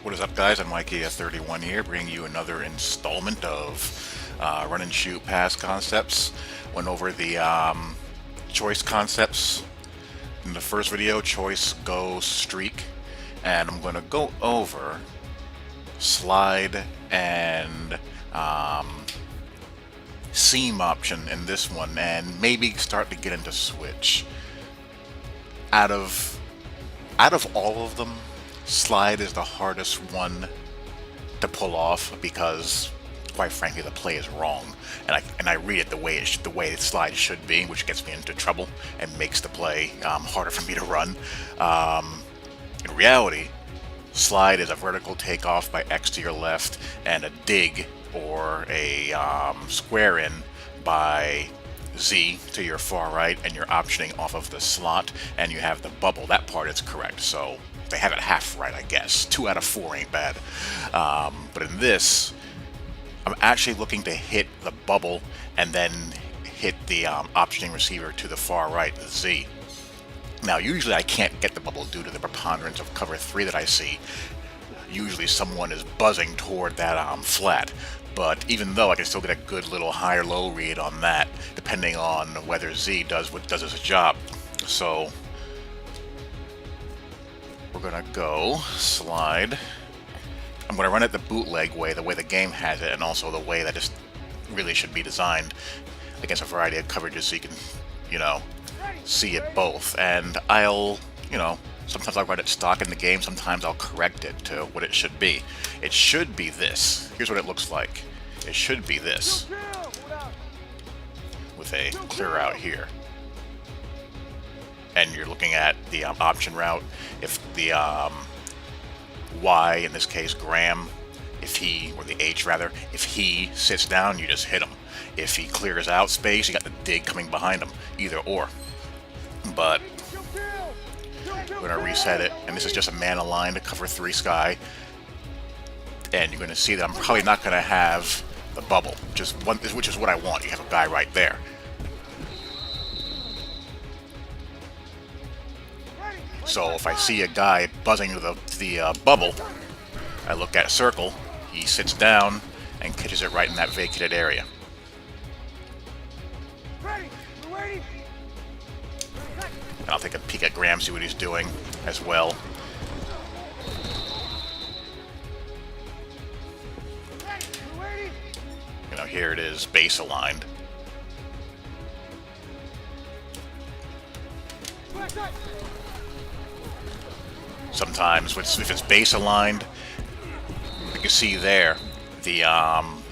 What is up, guys? I'm Mikey31 here, bringing you another installment of run and shoot pass concepts. Went over the choice concepts in the first video, choice, go, streak, and I'm going to go over slide and seam option in this one, and maybe start to get into switch. Out of all of them, slide is the hardest one to pull off because, quite frankly, the play is wrong, and I read it the way slide should be, which gets me into trouble and makes the play harder for me to run. In reality, slide is a vertical takeoff by X to your left, and a dig or a square in by Z to your far right, and you're optioning off of the slot, and you have the bubble. That part is correct, so they have it half right, I guess. 2 out of 4 ain't bad. But in this, I'm actually looking to hit the bubble and then hit the optioning receiver to the far right, the Z. Now, usually I can't get the bubble due to the preponderance of cover 3 that I see. Usually someone is buzzing toward that flat. But even though I can still get a good little high or low read on that, depending on whether Z does what does its job. So we're gonna go slide. I'm gonna run it the bootleg way, the way the game has it, and also the way that it really should be designed against a variety of coverages, so you can, see it both. And I'll, sometimes I'll run it stock in the game, sometimes I'll correct it to what it should be. It should be this. Here's what it looks like. It should be this, with a clear out here. And you're looking at the option route. If the Y, in this case Graham, if he, or the H rather, if he sits down, you just hit him. If he clears out space, you got the dig coming behind him. Either or. But we're going to reset it, and this is just a man aligned to cover 3 sky, and you're going to see that I'm probably not going to have the bubble, which is what I want. You have a guy right there. So if I see a guy buzzing to the bubble, I look at circle, he sits down and catches it right in that vacated area. And I'll take a peek at Graham, see what he's doing as well. Here it is, base aligned. Sometimes, if it's base aligned, you can see there, the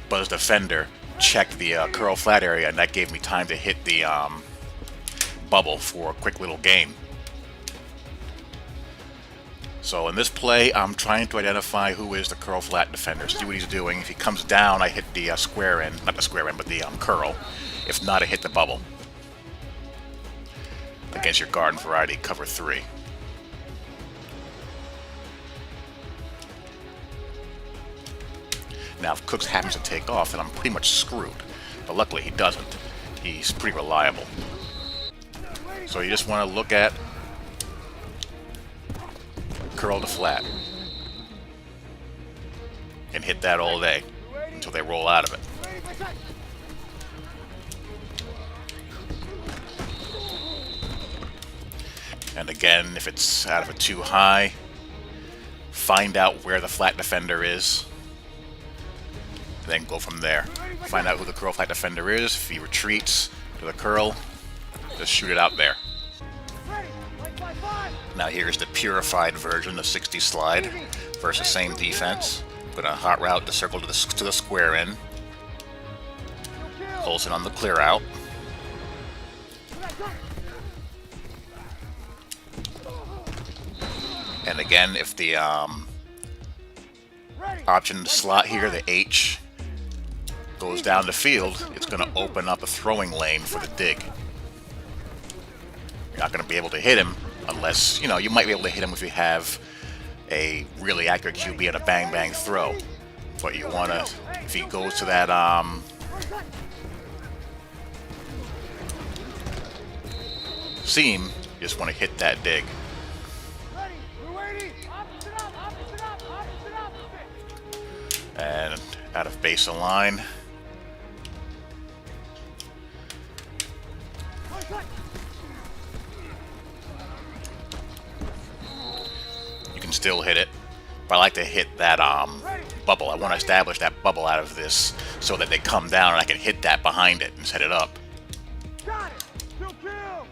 buzz defender checked the curl flat area, and that gave me time to hit the bubble for a quick little gain. So in this play, I'm trying to identify who is the curl flat defender, see what he's doing. If he comes down, I hit the square in, not the square in, but the curl. If not, I hit the bubble. Against your garden variety, cover 3. Now, if Cooks happens to take off, then I'm pretty much screwed. But luckily, he doesn't. He's pretty reliable. So you just want to look at curl to flat and hit that all day until they roll out of it. And again, if it's out of it too high, find out where the flat defender is, then go from there. Find out who the curl flat defender is. If he retreats to the curl, just shoot it out there. Now here's the Purified version of 60 slide versus same defense. Put a hot route to circle to the square in. Colson on the clear out. And again, if the option slot here, the H, goes down the field, it's going to open up a throwing lane for the dig. You're not going to be able to hit him unless, you might be able to hit him if you have a really accurate QB and a bang-bang throw. But you want to, if he goes to that seam, you just want to hit that dig. Out of base and line. You can still hit it, but I like to hit that bubble. I want to establish that bubble out of this so that they come down and I can hit that behind it and set it up. Got it. 2 kills.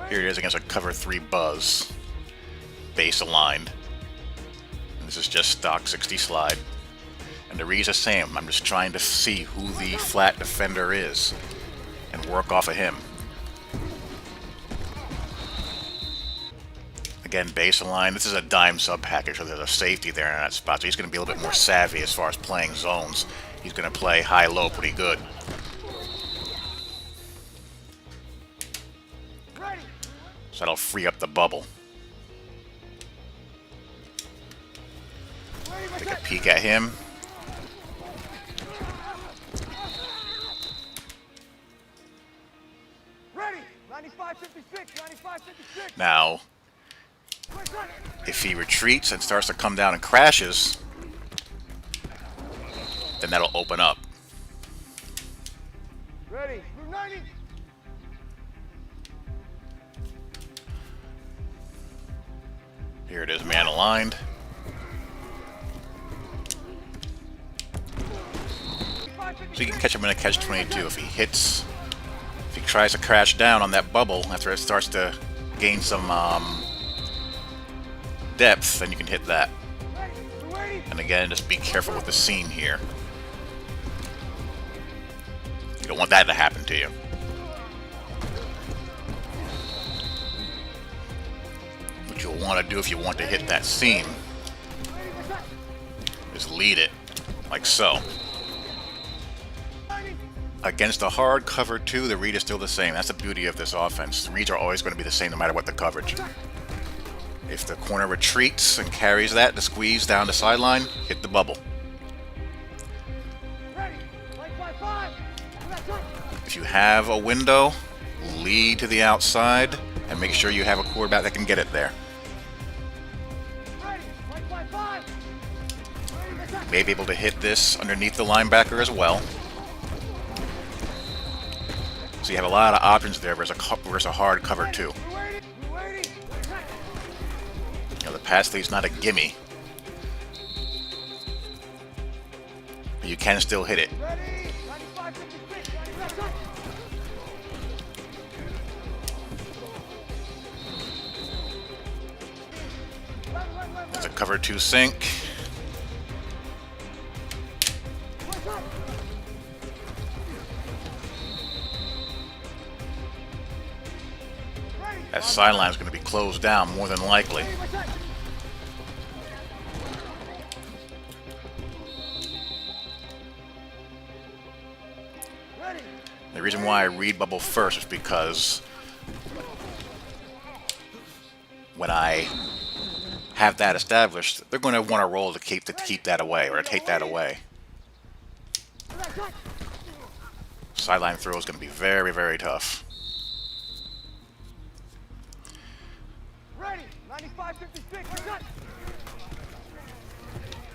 Here it is against a cover 3 buzz. Base aligned. And this is just stock 60 slide. And the reason the same. I'm just trying to see who the flat defender is and work off of him. Again, base aligned. This is a dime sub package, so there's a safety there in that spot. So he's going to be a little bit more savvy as far as playing zones. He's going to play high-low pretty good. So that'll free up the bubble. Take a peek at him. Ready. 95-56. 95-56. Now, if he retreats and starts to come down and crashes, then that'll open up. Ready. 90. Here it is, man aligned. So you can catch him in a catch-22 if he hits. If he tries to crash down on that bubble after it starts to gain some depth, then you can hit that. And again, just be careful with the seam here. You don't want that to happen to you. What you'll want to do if you want to hit that seam is lead it, like so. Against a hard cover 2, the read is still the same. That's the beauty of this offense. The reads are always going to be the same no matter what the coverage. If the corner retreats and carries that to squeeze down the sideline, hit the bubble. If you have a window, lead to the outside and make sure you have a quarterback that can get it there. You may be able to hit this underneath the linebacker as well. So you have a lot of options there versus a hard cover 2. You know, the pass lead's not a gimme. But you can still hit it. It's a cover 2 sink. That sideline is going to be closed down more than likely. The reason why I read bubble first is because when I have that established, they're going to want to roll to keep that away or to take that away. Sideline throw is going to be very, very tough.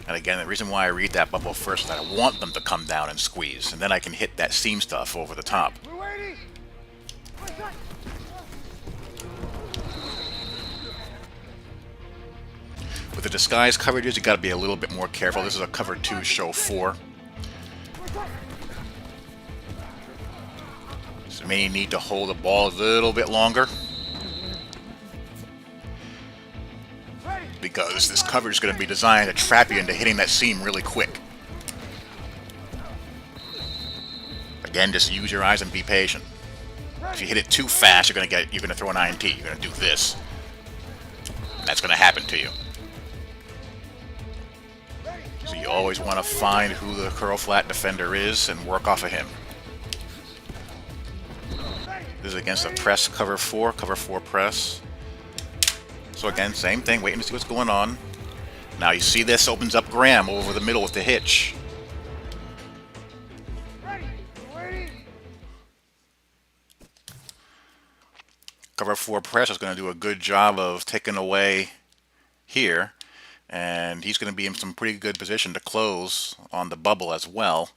And again, the reason why I read that bubble first is that I want them to come down and squeeze, and then I can hit that seam stuff over the top. With the disguise coverages, you got to be a little bit more careful. This is a cover 2 show 4. So you may need to hold the ball a little bit longer, because this coverage is going to be designed to trap you into hitting that seam really quick. Again, just use your eyes and be patient. If you hit it too fast, you're going to throw an INT. You're going to do this. And that's going to happen to you. So you always want to find who the curl flat defender is and work off of him. This is against a press cover 4 press. So again, same thing, waiting to see what's going on. Now you see this opens up Graham over the middle with the hitch. Cover 4 press is going to do a good job of taking away here, and he's going to be in some pretty good position to close on the bubble as well.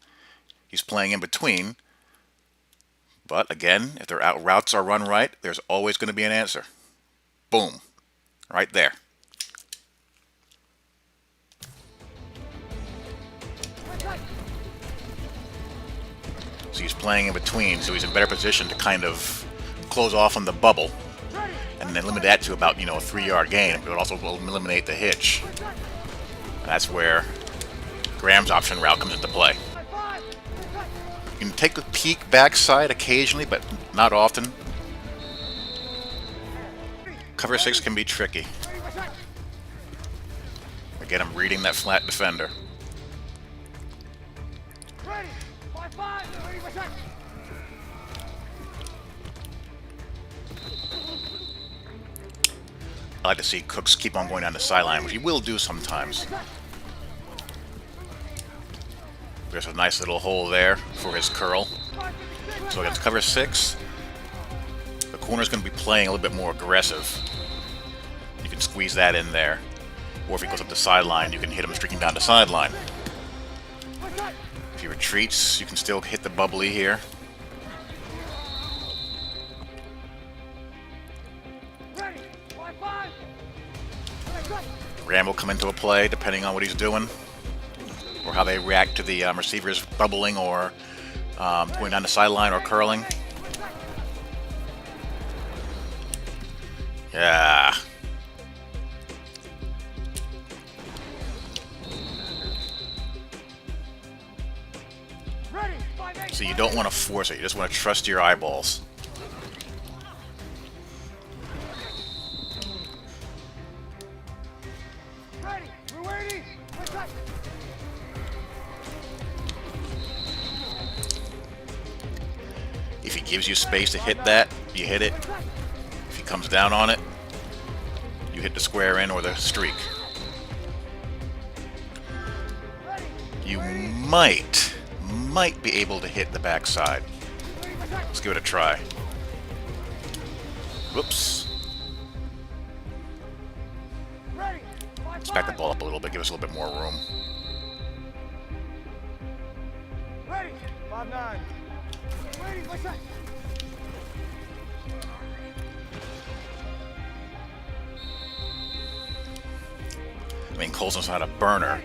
He's playing in between, but again, if their routes are run right, there's always going to be an answer. Boom, right there. So he's playing in between, so he's in better position to kind of close off on the bubble and then limit that to about, a 3-yard gain. It would also eliminate the hitch. That's where Graham's option route comes into play. You can take a peek backside occasionally, but not often. Cover 6 can be tricky. Again, I'm reading that flat defender. I like to see Cooks keep on going down the sideline, which he will do sometimes. There's a nice little hole there for his curl. So against cover 6, the corner's going to be playing a little bit more aggressive. You can squeeze that in there. Or if he goes up the sideline, you can hit him streaking down the sideline. If he retreats, you can still hit the bubbly here. Ram will come into a play depending on what he's doing, or how they react to the receivers bubbling or going down the sideline or curling. Yeah. So you don't want to force it, you just want to trust your eyeballs. If he gives you space to hit that, you hit it. If he comes down on it, you hit the square in or the streak. You might be able to hit the backside. Let's give it a try. Whoops. Let's back the ball up a little bit, give us a little bit more room. Ready, 5-9. Ready, what's that? I mean, Colson's not a burner.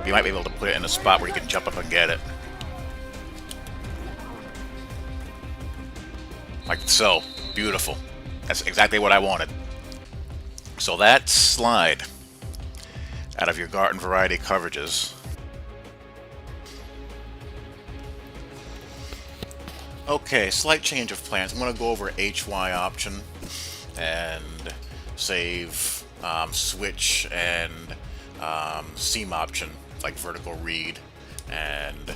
You might be able to put it in a spot where you can jump up and get it. Like so. Beautiful. That's exactly what I wanted. So that's slide out of your garden variety coverages. Okay, slight change of plans. I'm going to go over HY option and save switch and seam option, like vertical read and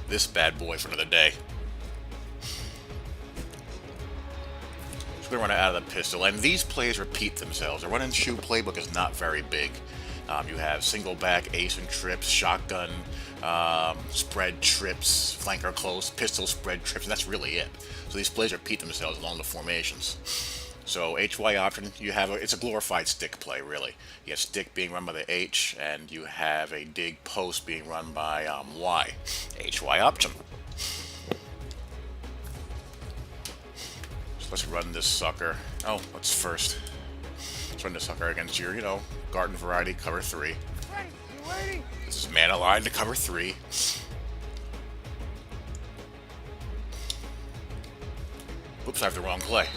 this bad boy for another day. So we're going to run out of the pistol, and these plays repeat themselves. The run and shoot playbook is not very big. You have single back, ace and trips, shotgun, spread trips, flanker close, pistol spread trips, and that's really it. So these plays repeat themselves along the formations. So HY option, you have it's a glorified stick play, really. You have stick being run by the H, and you have a dig post being run by Y. HY option. So let's run this sucker. Oh, what's first? Let's run this sucker against your, garden variety cover 3. This is man aligned to cover 3. Oops, I have the wrong play.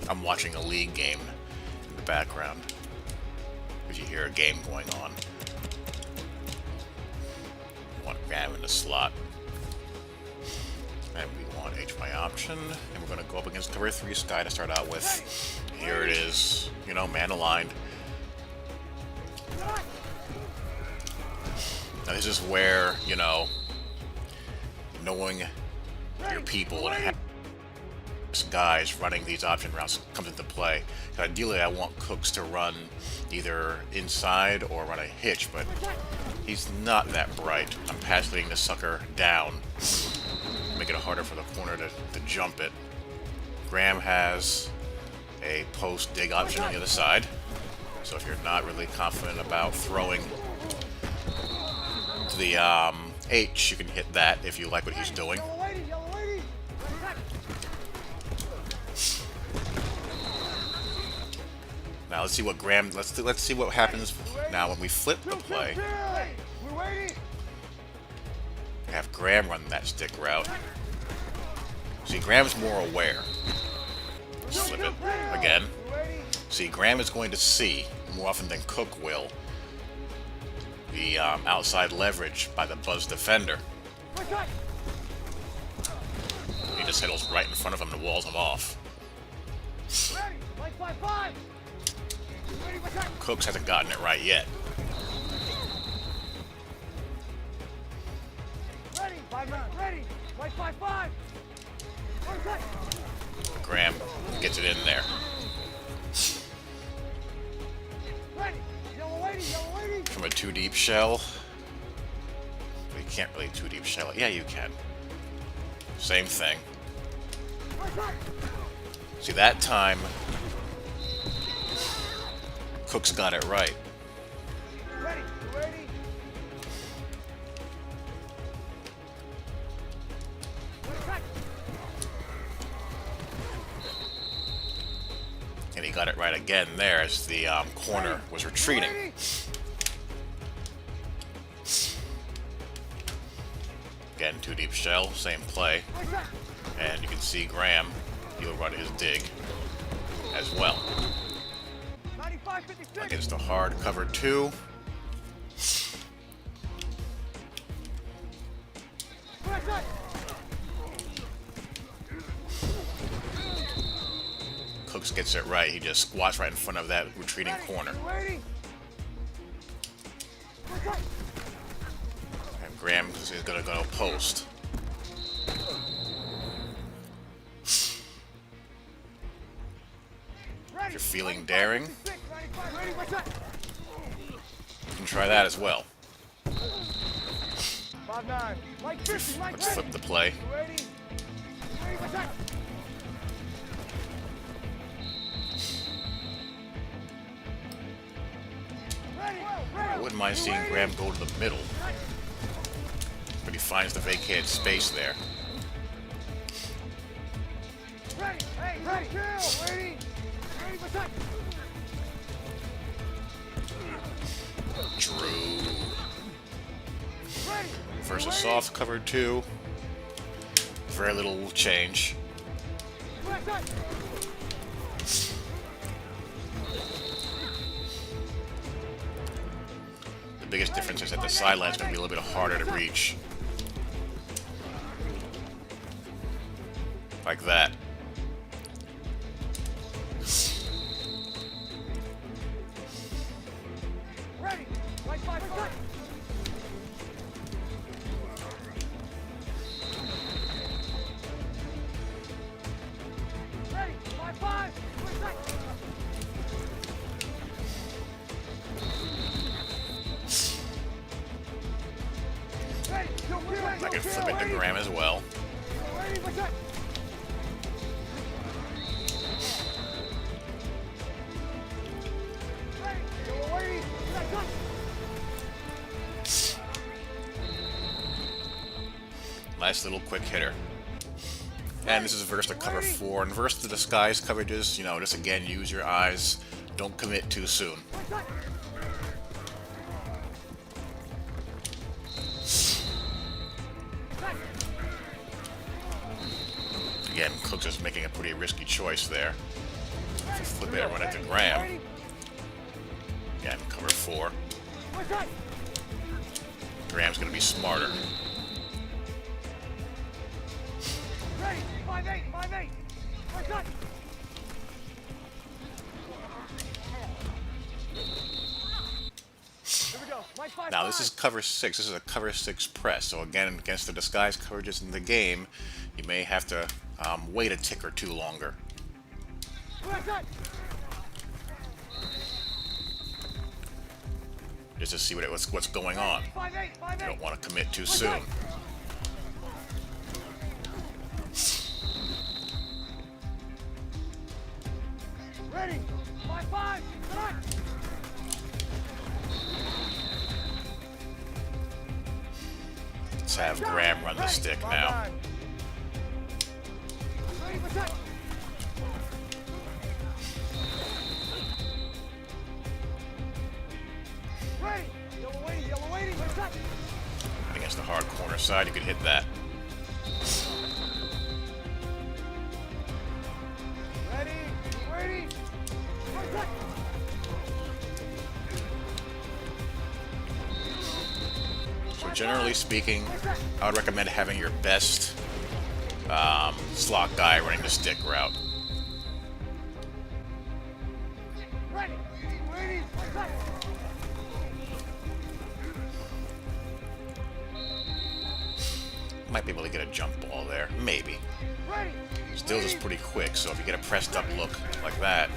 I'm watching a league game in the background, because you hear a game going on. We want Graham in the slot. And we want HY option, and we're going to go up against cover 3 Sky to start out with. Here it is, man aligned. Now this is where, knowing your people and having guys running these option routes comes into play. So ideally, I want Cooks to run either inside or run a hitch, but He's not that bright. I'm patching the sucker down. Make it harder for the corner to jump it. Graham has a post dig option on the other side. So if you're not really confident about throwing to the H, you can hit that if you like what he's doing. Yellow lady, yellow lady. Now let's see what Graham. Let's see what happens now when we flip the play. We're waiting. Have Graham run that stick route. See, Graham's more aware. Let's flip it again. See, Graham is going to see, more often than Cook will, the outside leverage by the Buzz defender. He just settles right in front of him and walls him off. Ready. Like 5-5. Ready, attack. Cooks hasn't gotten it right yet. Ready. 5-9. Ready. Like 5-5. Attack. Graham gets it in there. Ready. Yellow lady, yellow lady. From a 2-deep shell. But you can't really 2-deep shell it. Yeah, you can. Same thing. Attack. See, that time, Cook's got it right. Ready. Ready. Attack. And he got it right again there as the corner was retreating. Ready. Again, 2-deep shell, same play. Attack. And you can see Graham, he'll run his dig as well. 95-56. Against a hard cover 2. Attack. Cooks gets it right. He just squats right in front of that retreating corner. Ready. Attack. And Graham is going to go post. If you're feeling daring, you Ready. Attack. can try that as well. 5-9. Like 50. Like Let's flip the play. Ready. Ready. Attack. Ready. I wouldn't mind seeing Graham go to the middle, but he finds the vacated space there. Ready. Hey. Ready. Kill. Ready. Ready. Attack. Drew. Ready. Versus soft cover 2. Very little change. Attack. The biggest difference is that the sideline's going to be a little bit harder to reach. Like that. Ready. Like 5. Attack. Ready. 5-5. Attack. Ready. I can flip it to Graham as well. Ready. Attack. Ready. Yellow lady. Attack. Nice little quick hitter. And this is versus the cover 4. And versus the disguise coverages, you know, just again, use your eyes. Don't commit too soon. Attack. Attack. Again, Cooks is making a pretty risky choice there. If you flip it and run it to Graham. Again, cover 4. Attack. Graham's going to be smarter. Ready. 5-8. 5-8. Attack. Here we go. Like 5-5. Now, this is cover 6. This is a cover 6 press. So again, against the disguise coverages in the game, you may have to wait a tick or 2 longer. Attack. just to see what's going on. 5-8, 5-8. You don't want to commit too soon. Ready. 5-5. Select. Let's have Graham run the stick now. Ready for touch. Ready. Yellow waiting. For touch. Against the hard corner side, you could hit that. Ready. Waiting. For touch. So generally speaking, I would recommend having your best slot guy running the stick route. Ready. Waiting. For touch. Might be able to get a jump ball there, maybe. Ready. Still just pretty quick, so if you get a pressed up look like that,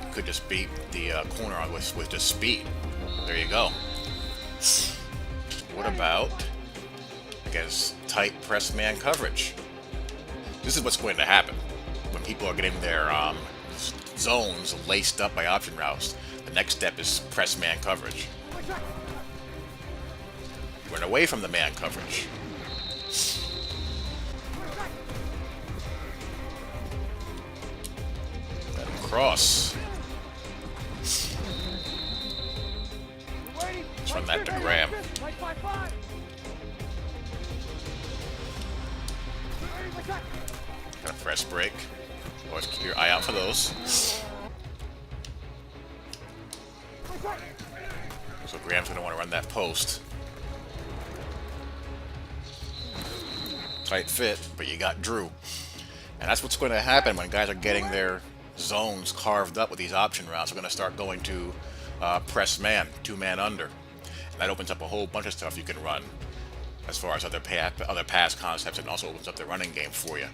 you could just beat the corner on with just speed. There you go. What about against tight press man coverage? This is what's going to happen when people are getting their zones laced up by option routes. The next step is press man coverage. Run away from the man coverage. Let him cross. Let's run that to Graham. Got a press break. Always keep your eye out for those. So Graham's going to want to run that post. Tight fit, but you got Drew. And that's what's going to happen when guys are getting their zones carved up with these option routes. We're going to start going to press man, 2-man under. And that opens up a whole bunch of stuff you can run as far as other pass concepts, and also opens up the running game for you.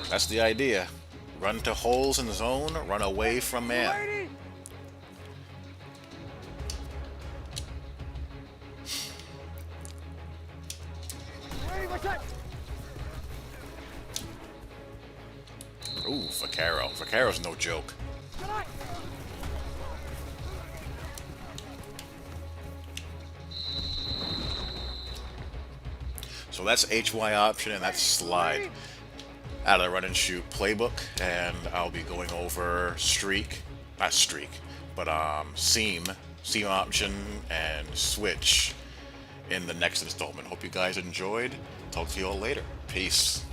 That's the idea. Run to holes in the zone, run away from man. Ooh, Vaccaro. Vaccaro's no joke. So that's HY option and that's slide out of the run and shoot playbook, and I'll be going over not streak, but seam option and switch in the next installment. Hope you guys enjoyed. Talk to you all later. Peace.